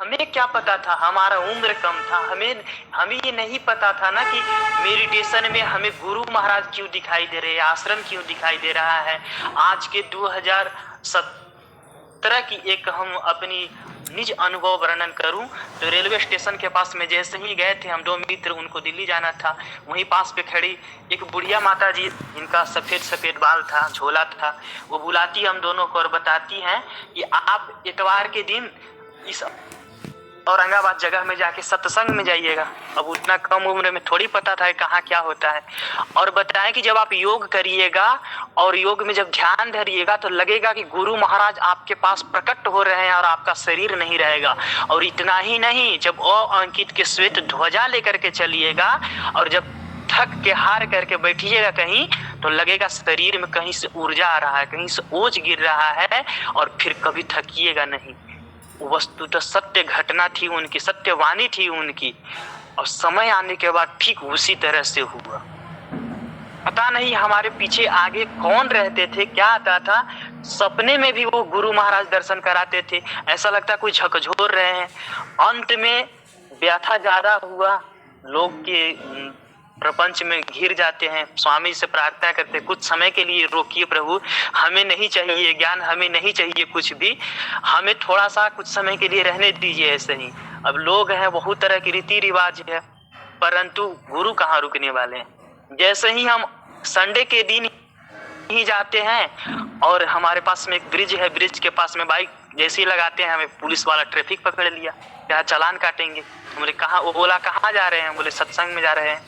हमें क्या पता था, हमारा उम्र कम था, हमें ये नहीं पता था ना कि मेडिटेशन में हमें गुरु महाराज क्यों दिखाई दे रहे हैं, आश्रम क्यों दिखाई दे रहा है। आज के 2017 की एक हम अपनी निज अनुभव वर्णन करूं तो रेलवे स्टेशन के पास में जैसे ही गए थे हम दो मित्र, उनको दिल्ली जाना था, वहीं पास पे खड़ी एक बुढ़िया माता जी, जिनका सफेद सफेद बाल था, झोला था, वो बुलाती हम दोनों को और बताती हैं कि आप इतवार के दिन इस औरंगाबाद जगह में जाके सत्संग में जाइएगा। अब उतना कम उम्र में थोड़ी पता था कहाँ क्या होता है। और बताएं कि जब आप योग करिएगा और योग में जब ध्यान धरिएगा तो लगेगा कि गुरु महाराज आपके पास प्रकट हो रहे हैं और आपका शरीर नहीं रहेगा। और इतना ही नहीं, जब अंकित के श्वेत ध्वजा लेकर के चलिएगा और जब थक के हार करके बैठिएगा कहीं तो लगेगा शरीर में कहीं से ऊर्जा आ रहा है, कहीं से ओज गिर रहा है और फिर कभी थकिएगा नहीं। वस्तुतः सत्य घटना थी उनकी, सत्यवाणी थी उनकी, और समय आने के बाद ठीक उसी तरह से हुआ। पता नहीं हमारे पीछे आगे कौन रहते थे, क्या आता था। सपने में भी वो गुरु महाराज दर्शन कराते थे, ऐसा लगता कोई झकझोर रहे हैं। अंत में व्यथा ज्यादा हुआ, लोग के प्रपंच में घिर जाते हैं। स्वामी से प्रार्थना करते, कुछ समय के लिए रोकिए प्रभु, हमें नहीं चाहिए ज्ञान, हमें नहीं चाहिए कुछ भी, हमें थोड़ा सा कुछ समय के लिए रहने दीजिए ऐसे ही। अब लोग हैं, बहुत तरह की रीति रिवाज है, परंतु गुरु कहाँ रुकने वाले हैं। जैसे ही हम संडे के दिन ही जाते हैं और हमारे पास में एक ब्रिज है, ब्रिज के पास में बाइक जैसे ही लगाते हैं, हमें पुलिस वाला ट्रैफिक पकड़ लिया, क्या चालान काटेंगे। बोले कहाँ, वो बोला कहाँ जा रहे हैं, बोले सत्संग में जा रहे हैं।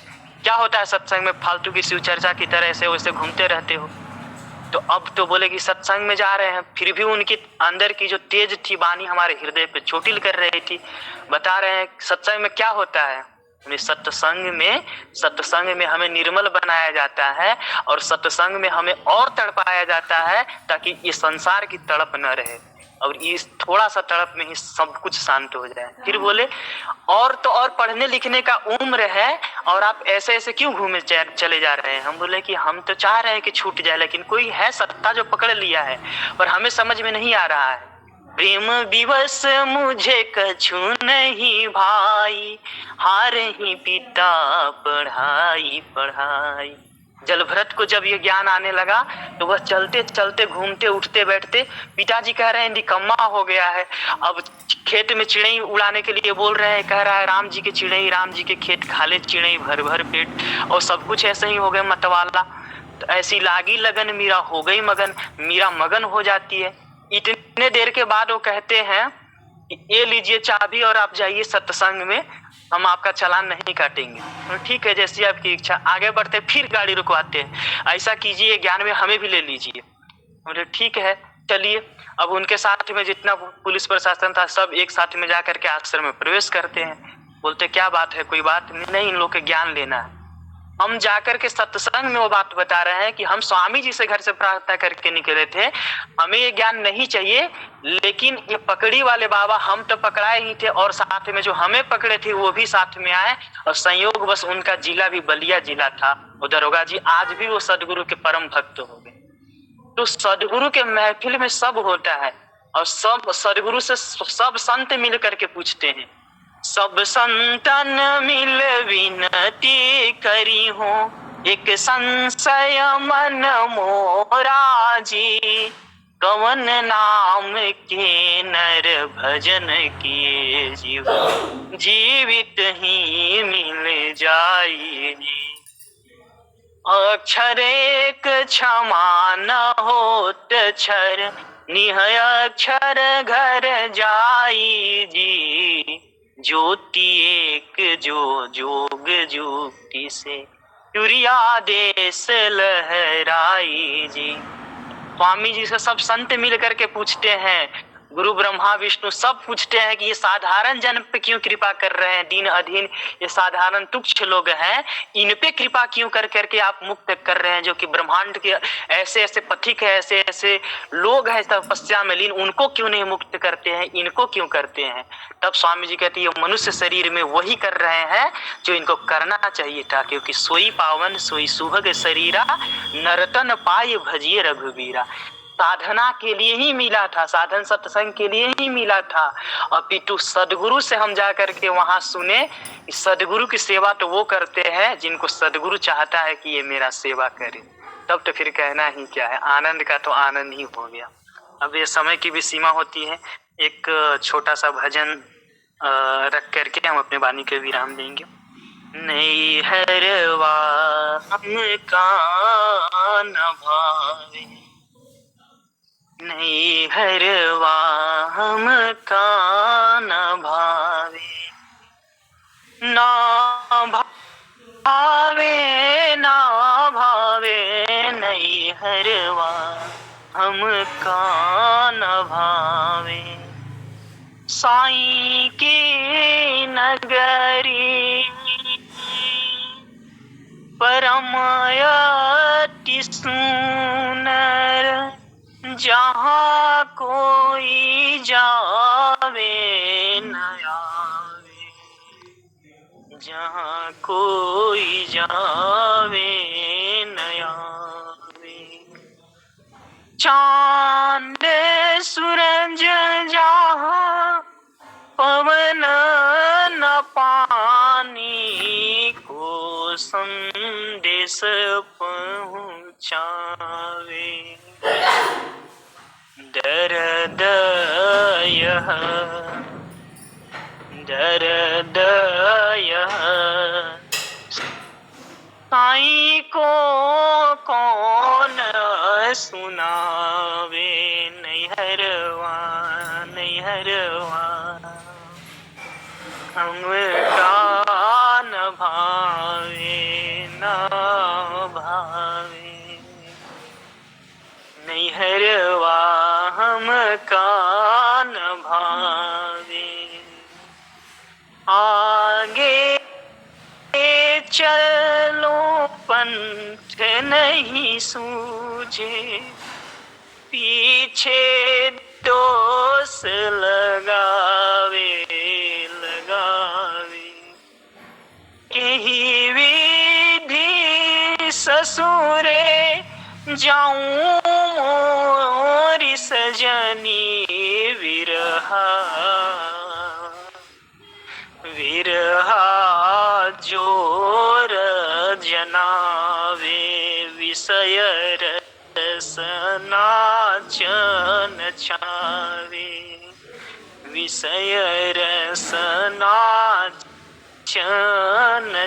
क्या होता है सत्संग में, फालतू की शिव चर्चा की तरह ऐसे वैसे घूमते रहते हो। तो अब तो बोले कि सत्संग में जा रहे हैं, फिर भी उनकी अंदर की जो तेज थी वाणी हमारे हृदय पे चोटिल कर रही थी। बता रहे हैं सत्संग में क्या होता है। सत्संग में हमें निर्मल बनाया जाता है और सत्संग में हमें और तड़पाया जाता है ताकि ये संसार की तड़प न रहे और इस थोड़ा सा तड़प में ही सब कुछ शांत हो जाए। फिर बोले और तो और पढ़ने लिखने का उम्र है और आप ऐसे ऐसे क्यों घूमे चले जा रहे हैं। हम बोले कि हम तो चाह रहे हैं कि छूट जाए, लेकिन कोई है सत्ता जो पकड़ लिया है पर हमें समझ में नहीं आ रहा है। प्रेम विवश मुझे कछु नहीं भाई, हार ही पिता पढ़ाई पढ़ाई। जल भरत को जब ये ज्ञान आने लगा तो वह चलते चलते घूमते उठते बैठते, पिताजी कह रहे हैं निकम्मा हो गया है। अब खेत में चिड़ई उड़ाने के लिए बोल रहे हैं, कह रहा है राम जी के चिड़ई, राम जी के खेत खा ले चिड़ई भर भर पेट, और सब कुछ ऐसे ही हो गए मतवाला। तो ऐसी लागी लगन मीरा हो गई मगन, मीरा मगन हो जाती है। इतने देर के बाद वो कहते हैं कि ये लीजिए चाबी और आप जाइए सत्संग में, हम आपका चालान नहीं काटेंगे। तो ठीक है, जैसी आपकी इच्छा। आगे बढ़ते फिर गाड़ी रुकवाते हैं, ऐसा कीजिए ज्ञान में हमें भी ले लीजिए। बोले ठीक है चलिए। अब उनके साथ में जितना पुलिस प्रशासन था सब एक साथ में जाकर के आश्रम में प्रवेश करते हैं। बोलते क्या बात है, कोई बात नहीं, इन लोग के ज्ञान लेना है। हम जाकर के सत्संग में वो बात बता रहे हैं कि हम स्वामी जी से घर से प्रार्थना करके निकले थे, हमें ये ज्ञान नहीं चाहिए, लेकिन ये पकड़ी वाले बाबा, हम तो पकड़ाए ही थे और साथ में जो हमें पकड़े थे वो भी साथ में आए, और संयोग बस उनका जिला भी बलिया जिला था। वो दरोगा जी आज भी वो सदगुरु के परम भक्त हो गए। तो सदगुरु के महफिल में सब होता है और सब सदगुरु से सब संत मिल करके पूछते हैं। सब संतन मिल विनती करी हो, एक संशय मन मोरा जी, कवन नाम के नर भजन किए जीव, जीवित ही मिल जाई जी। अक्षर एक क्षमा न होत क्षर, निहय अक्षर घर जाई जी, ज्योति एक जो जोग जुक्ति से, तुरिया देश लहराई जी। स्वामी जी से सब संत मिल करके पूछते हैं, गुरु ब्रह्मा विष्णु सब पूछते हैं कि ये साधारण जन पे क्यों कृपा कर रहे हैं, दीन अधीन ये साधारण तुच्छ लोग हैं, इन पे कृपा क्यों कर करके आप मुक्त कर रहे हैं, जो कि ब्रह्मांड के ऐसे ऐसे पथिक है, ऐसे ऐसे लोग हैं तपस्या में लीन, उनको क्यों नहीं मुक्त करते हैं, इनको क्यों करते हैं। तब स्वामी जी कहते हैं ये मनुष्य शरीर में वही कर रहे हैं जो इनको करना चाहिए था, क्योंकि सोई पावन सोई सुभग शरीरा, नरतन पाय भजिए रघुबीरा। साधना के लिए ही मिला था, साधन सत्संग के लिए ही मिला था। और पिटू सदगुरु से हम जा करके वहां सुने, सदगुरु की सेवा तो वो करते हैं जिनको सदगुरु चाहता है कि ये मेरा सेवा करे, तब तो फिर कहना ही क्या है, आनंद का तो आनंद ही हो गया। अब ये समय की भी सीमा होती है, एक छोटा सा भजन रख करके हम अपने वाणी के विराम देंगे। नैहरवा हमका न भावे, नैहरवा हमका न भावे, ना भावे ना भावे, नैहरवा हमका न भावे। साईं की नगरी परम अति सुंदर, जहाँ कोई जावे न आवे, जहाँ कोई जावे न आवे। चांद सूरज जहाँ पवन न पानी, को संदेश पहुँचावे। दर्द यह, दर्द यह, साईं को कौन सुनावे। नैहरवा नैहरवा हमका न भावे न भावे, नैहरवा हमका न भावे। आगे चलो पंथ नहीं सूझे, पीछे दोष लगावे लगावे। यही विधि ससुरे जाऊं मोरी सजनी, विरहा विरहा जोर जनावे। विषय रसनाचन छावे, विषय रसनाचन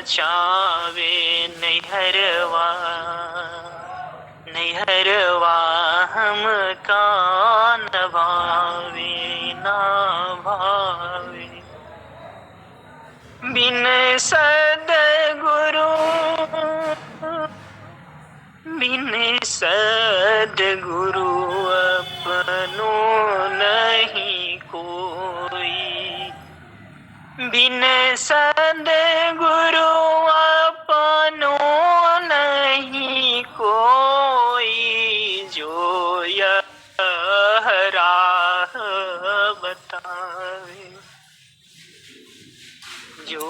छावे। नैहरवा नैहरवा हमका न भावे न भावे। बिन सद्गुरु बिन सद्गुरु अपनो नहीं कोई, बिन सद्गुरु अपनो नहीं कोई। जो यह राह बतावे, जो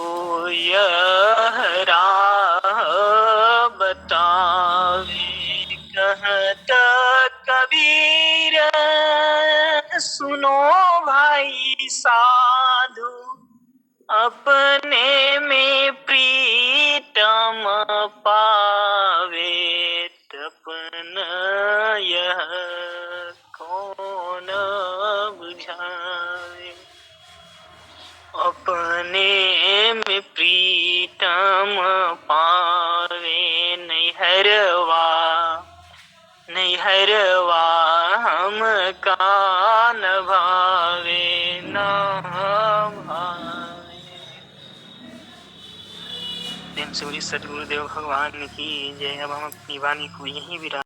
यह राह बतावे। कहत कबीर सुनो भाई साधु, अपने में प्रीतम पावे। तपन यह कौन बुझावे, अपने में प्रीतम पावे। नैहरवा नैहरवा हमका न भावे न भावे। प्रेम से बोलिए सद्गुरुदेव भगवान की जय। अब हम अपनी वाणी को यहीं विराम